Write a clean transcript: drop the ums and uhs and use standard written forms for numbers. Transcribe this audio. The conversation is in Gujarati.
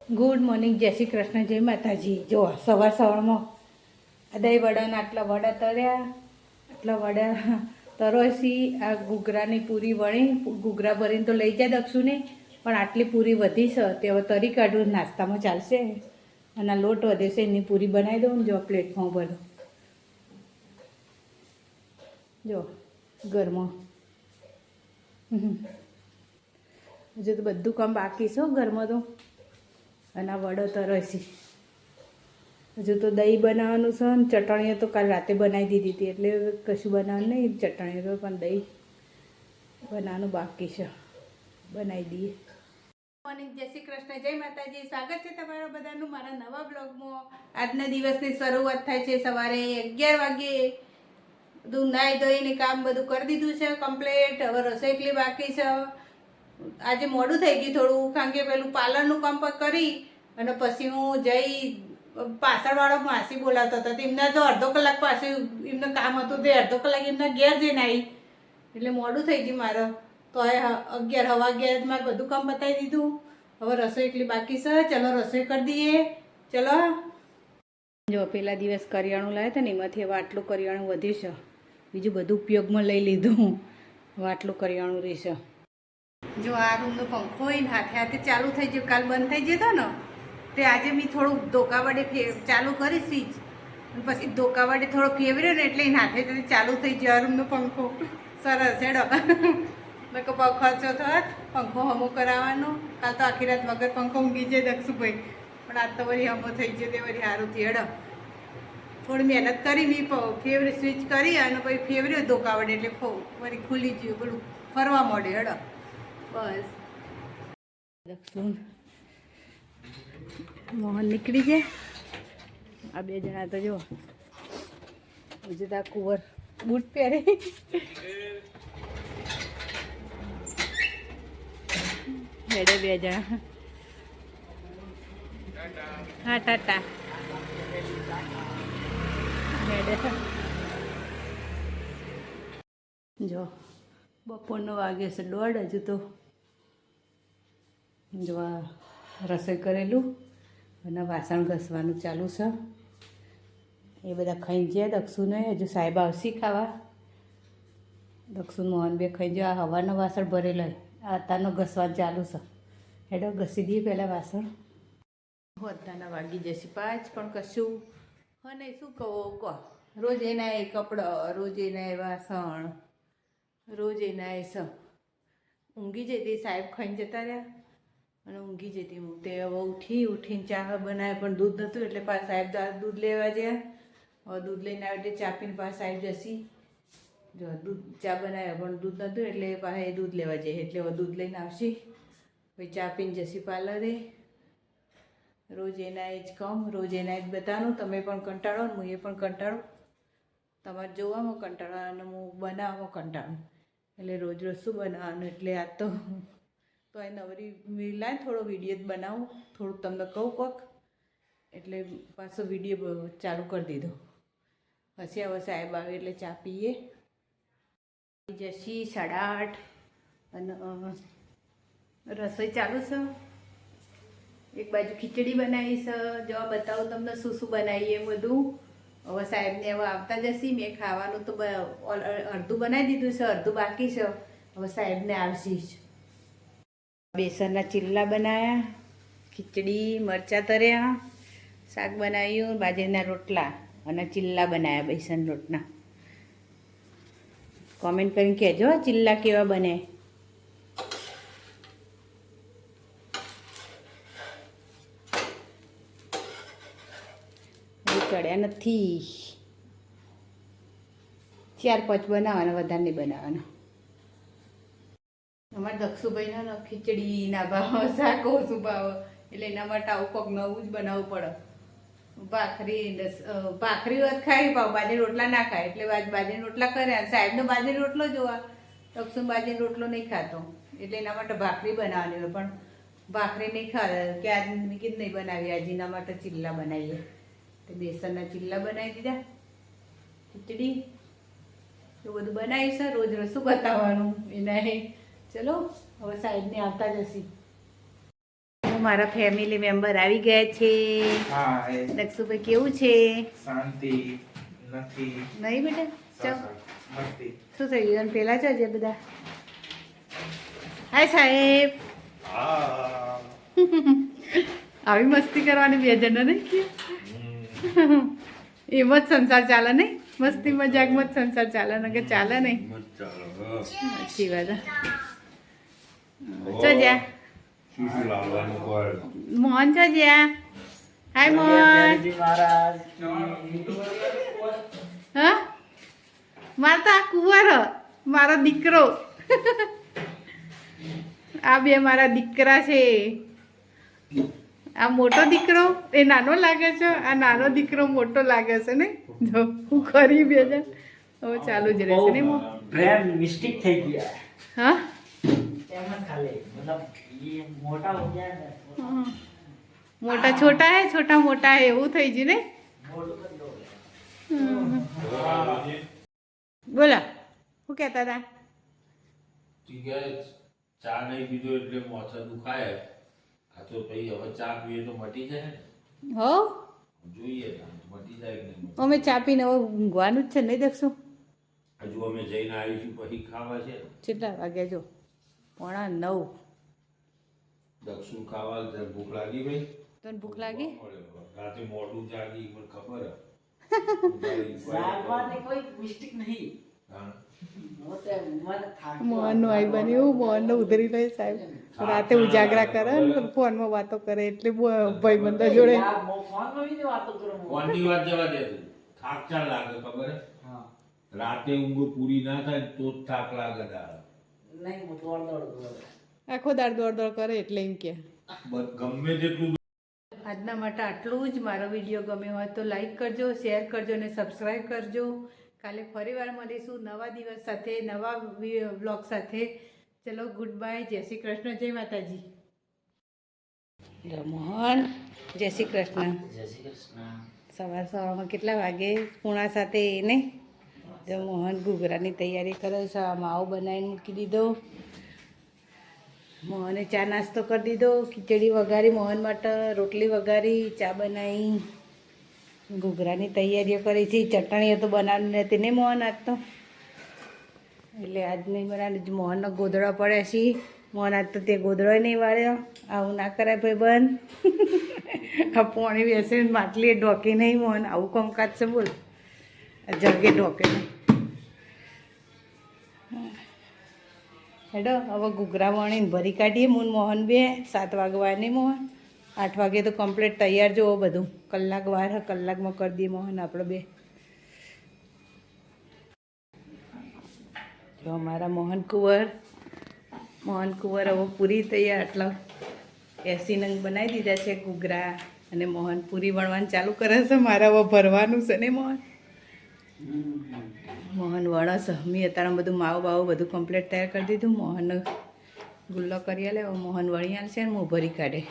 ગુડ મોર્નિંગ, જય શ્રી કૃષ્ણ, જય માતાજી. જો સવાર સવારમાં આ દહીં વડાના આટલા વડા તળ્યા, આટલા વડા તરોસી. આ ઘૂઘરાની પૂરી વણી, ઘૂઘરા ભરીને તો લઈ જાય દક્ષું ને, પણ આટલી પૂરી વધી છે તે હવે તરી કાઢું, નાસ્તામાં ચાલશે. અને આ લોટ વધે છે એની પૂરી બનાવી દઉં ને. જો પ્લેટમાં ભરો, જો ઘરમાં હજુ તો બધું કામ બાકી છે ઘરમાં તો. અને આ વડો તરસી. હજુ તો દહીં બનાવવાનું છે ને ચટણીઓ તો કાલ રાતે બનાવી દીધી હતી, એટલે કશું બનાવવાનું નહીં ચટણીઓ તો, પણ દહીં બનાવવાનું બાકી છે, બનાવી દઈએ. મોર્નિંગ, જય શ્રી કૃષ્ણ, જય માતાજી. સ્વાગત છે તમારા બધાનું મારા નવા બ્લોગમાં. આજના દિવસની શરૂઆત થાય છે સવારે 11 વાગે. બધું નાહી ધોઈને કામ બધું કરી દીધું છે કમ્પ્લીટ. હવે રસોઈ એટલી બાકી છે. આજે મોડું થઈ ગયું થોડું, કારણ કે પેલું પાર્લરનું કામ કરી અને પછી હું જઈ પાછળવાળો માસી બોલાવતા હતા, એમના તો અડધો કલાક પાછું એમને કામ હતું, તે અડધો કલાક એમના ઘેર જઈને આવી, એટલે મોડું થઈ ગયું મારે. તો હવે 11 હવા 11 મારે બધું કામ બતાવી દીધું. હવે રસોઈ એટલી બાકી છે, ચલો રસોઈ કરી દઈએ. ચલો. જો પેલા દિવસ કરિયાણું લાવ્યા હતા ને, એમાંથી હવે આટલું કરિયાણું વધ્યું છે. બીજું બધું ઉપયોગમાં લઈ લીધું, હવે આટલું કરિયાણું રહેશે. જો આ રૂમનો પંખો હોય ને હાથે હાથે ચાલુ થઈ ગયો, કાલ બંધ થઈ જતો ને તે આજે મેં થોડુંક ધોકા વડે ચાલુ કરી સ્વિચ, પછી ધોકા વડે થોડો ફેવર્યો ને એટલે હાથે હાથે ચાલુ થઈ ગયો આ રૂમનો પંખો. સરસ હેડો. મેં કહો ખર્ચો થયો, પંખો હમો કરાવવાનો. કાલ તો આખી રાત વગર પંખો ઊંઘી જાય દક્ષુભાઈ, પણ આજ તો વળી હમો થઈ ગયો, તે વળી સારું થયું. હેડો થોડી મહેનત કરી, મેં ફેવરી સ્વિચ કરી અને પછી ફેવર્યો ધોકા વડે એટલે વળી ખુલી ગયું, પેલું ફરવા માંડ્યું. હેડો બસ. દક્ષુણ મોહન નીકળી જાય. આ બે જણા તો જો હજુ તો કુંવર બૂટ પહેરે. હેડે બે જણા. હા ટાટા. હેડે જો બપોરનો વાગે છે 1:30. હજુ તો જો આ રસોઈ કરેલું અને વાસણ ઘસવાનું ચાલુ છે. એ બધા ખાઈ જાય. દક્ષુને હજુ સાહેબ આવશે ખાવા. દક્ષુ મોહન બે ખાઈ જાય. આ હવાના વાસણ ભરેલા, આ અત્યારનો ઘસવાનું ચાલુ છે. હેડો ઘસી દઈએ પહેલાં વાસણ. અત્યારના વાગી જશે 5, પણ કશું હા નહીં. શું કહો કહો, રોજ એના એ કપડાં, રોજ એના એ વાસણ, રોજ એના એ ઊંઘી જતી. સાહેબ ખાઈને જતા રહ્યા અને ઊંઘી જતી. હું તે હવે ઉઠીને ચા બનાવે, પણ દૂધ નહોતું એટલે પાછા સાહેબ દૂધ લેવા ગયા. હવે દૂધ લઈને આવે એટલે ચા પીને પાછા સાહેબ જશી. જો દૂધ ચા બનાવ્યા પણ દૂધ નહોતું એટલે પાછા એ દૂધ લેવા જાય, એટલે હવે દૂધ લઈને આવશે. પછી ચા પીને જશી પાર્લરે. રોજ એના એ જ કામ, રોજ એના એ જ બતાવવાનું. તમે પણ કંટાળો ને હું એ પણ કંટાળું. તમારે જોવામાં કંટાળો અને હું બનાવવામાં કંટાળું, એટલે રોજ રોજ શું બનાવવાનું. એટલે આ તો એ નવરી મિલાય થોડો વિડીયો જ બનાવું, થોડુંક તમને કહું કોક, એટલે પાછો વિડીયો ચાલુ કરી દીધો. પછી હવે સાહેબ આવે એટલે ચા પીએ. જશી 8:30 અને રસોઈ ચાલુ છે. એક બાજુ ખીચડી બનાવી છે. જો બતાવું તમને શું શું બનાવીએ બધું. હવે સાહેબને હવે આવતા જશે. મેં ખાવાનું તો અડધું બનાવી દીધું છે, અડધું બાકી છે. હવે સાહેબને આવશે. બેસનના ચીલ્લા બનાવ્યા, ખીચડી, મરચાં તર્યા, શાક બનાવ્યું, બાજરીના રોટલા અને ચીલ્લા બનાવ્યા બેસન લોટના. કોમેન્ટ કરીને કહેજો ચીલ્લા કેવા બને. ચડ્યા નથી. 4-5 બનાવવાના, વધારે નહીં બનાવવાના. અમારે દક્ષુભાઈને ખીચડી ના ભાવ, શાક ઓછું ભાવ, એટલે એના માટે આવું કોક નવું જ બનાવવું પડે. ભાખરી વાત ખાઈ, બાજરી રોટલા ના ખાય, એટલે બાજરી રોટલા કર્યા. સાહેબનો બાજરી રોટલો જોવા, દક્ષુ બાજરી રોટલો નહીં ખાતો, એટલે એના માટે ભાખરી બનાવવાની હોય. પણ ભાખરી નહીં ખાય કે આજ મેં કીધું નહીં બનાવી, આજે એના માટે ચીલ્લા બનાવીએ. તો બેસનના ચીલ્લા બનાવી દીધા, ખીચડી એવું બધું બનાવીશ. રોજ રોજ શું બતાવવાનું એના. ચલો હવે સાહેબને આવતા જશે. મારા ફેમિલી મેમ્બર આવી ગયા છે. હાય. દક્ષુભાઈ કેવું છે? શાંતિ નથી. નહીં બેટા ચાલ મસ્તી. શું થઈ ગયું પેલા છે બધા? હાય સાહેબ. આવી મસ્તી કરવાની બે જણા નહીં કે એમ જ સંસાર ચાલે નહીં? મસ્તી મજાકમાં જ સંસાર ચાલે ને કે ચાલે નહીં? સાચી વાત. ચો જ્યાં મોહન ચો જ્યાં. હાય મોહન. હા મારે તો આ કુંવર મારો દીકરો. આ બે મારા દીકરા છે. આ મોટો દીકરો એ નાનો લાગે છે, આ નાનો દીકરો મોટો લાગે છે ને. જો હું કરી બે જણ હવે ચાલુ જ રહેશે ને. ब्रेन मिस्टेक થઈ ગયા. હા એમ જ ખાલી મતલબ ये મોટા हो गया है મોટા છોટા હે છોટા મોટા હે એવું થઈ ગયું ને. મોટું કરી દો. બોલા શું કહેતા હતા? ચા નહીં પીધો એટલે મોછા દુખાય. આ તો પછી હવે ચા પીએ તો મટી જાય ને. હો જોઈએ મટી જાય કે નહીં. અમે ચા પીને હવે ઊંઘવાનું જ છે નહીં દક્ષું? હજુ અમે જઈને આવીશું પછી ખાવા છે. કેટલા વાગ્યા જો? 8:45. દક્ષિણ ખાવા ત્યારે ભૂખ લાગી ભાઈ. તને ભૂખ લાગી? રાતે મોડું જાગી મને ખબર જાગવાની કોઈ મિસ્ટેક નહીં. હા મોતે મન થાક મોહનનું આઈ બન્યું. મોહનને ઉધરી લે સાહેબ. રાતે ઉજાગરા કરે ને ફોનમાં વાતો કરે એટલે ભાઈબંધો જોડે. ફોન માં બી વાતો કરો. ફોનની વાત જવા દે તું. થાક ચાલ લાગે ખબર હે? હા રાતે ઊંઘ પૂરી ના થાય તો જ થાક લાગે તારે. નહીં હું દોડ. આખો દાડ દોડ કરે એટલે એમ કે. ગમે તેટલું. આજના માટે આટલું જ. મારો વિડીયો ગમ્યો હોય તો લાઈક કરજો, શેર કરજો અને સબસ્ક્રાઈબ કરજો. કાલે ફરીવાર મળીશું નવા દિવસ સાથે, નવા વ્લોગ સાથે. ચલો ગુડ બાય. જય શ્રી કૃષ્ણ. જય માતાજી. મોહન જય શ્રી કૃષ્ણ. જય શ્રી કૃષ્ણ. સવારમાં કેટલા વાગે? 6:45 એને. જો મોહન ઘૂઘરાની તૈયારી કરે છે. માવો બનાવીને મૂકી દીધો. મોહને ચા નાસ્તો કરી દીધો. ખીચડી વઘારી મોહન માટે, રોટલી વઘારી, ચા બનાવી, ઘૂઘરાની તૈયારીઓ કરી છે. ચટણીઓ તો બનાવવાની નથી ને મોહન આજ તો, એટલે આજ નહીં બનાવી. મોહનનો ગોદડા પડે છે. મોહન આજ તો તે ગોદડો નહીં વાળ્યો. આવું ના કરાય ભાઈ બંધ. આ પોણી બેસે માટલી ઢોકી નહીં. મોહન આવું કામકાજ છે બોલ. જગે ઢોકે નહીં. હેડો હવે ઘૂઘરા વણીને ભરી કાઢીએ. મૂન મોહન બે 7 વાગવા નહીં મોહન. 8 વાગે તો કમ્પ્લીટ તૈયાર જોવો બધું. કલાક વાર કલાકમાં કરી દઈએ મોહન આપણે બે. જો અમારા મોહન કુંવર હવે પૂરી તૈયાર. આટલા 80 નંગ બનાવી દીધા છે ઘૂઘરા. અને મોહન પૂરી વણવાનું ચાલુ કરે છે. મારે હવે ભરવાનું છે ને મોહન. મોહન વણસ. મેં અત્યારે બધું માવું બાવું બધું કમ્પ્લીટ તૈયાર કરી દીધું. મોહન ગુલ્લો કરી આલે. મોહન વણી આલશે ને હું ભરી કાઢે.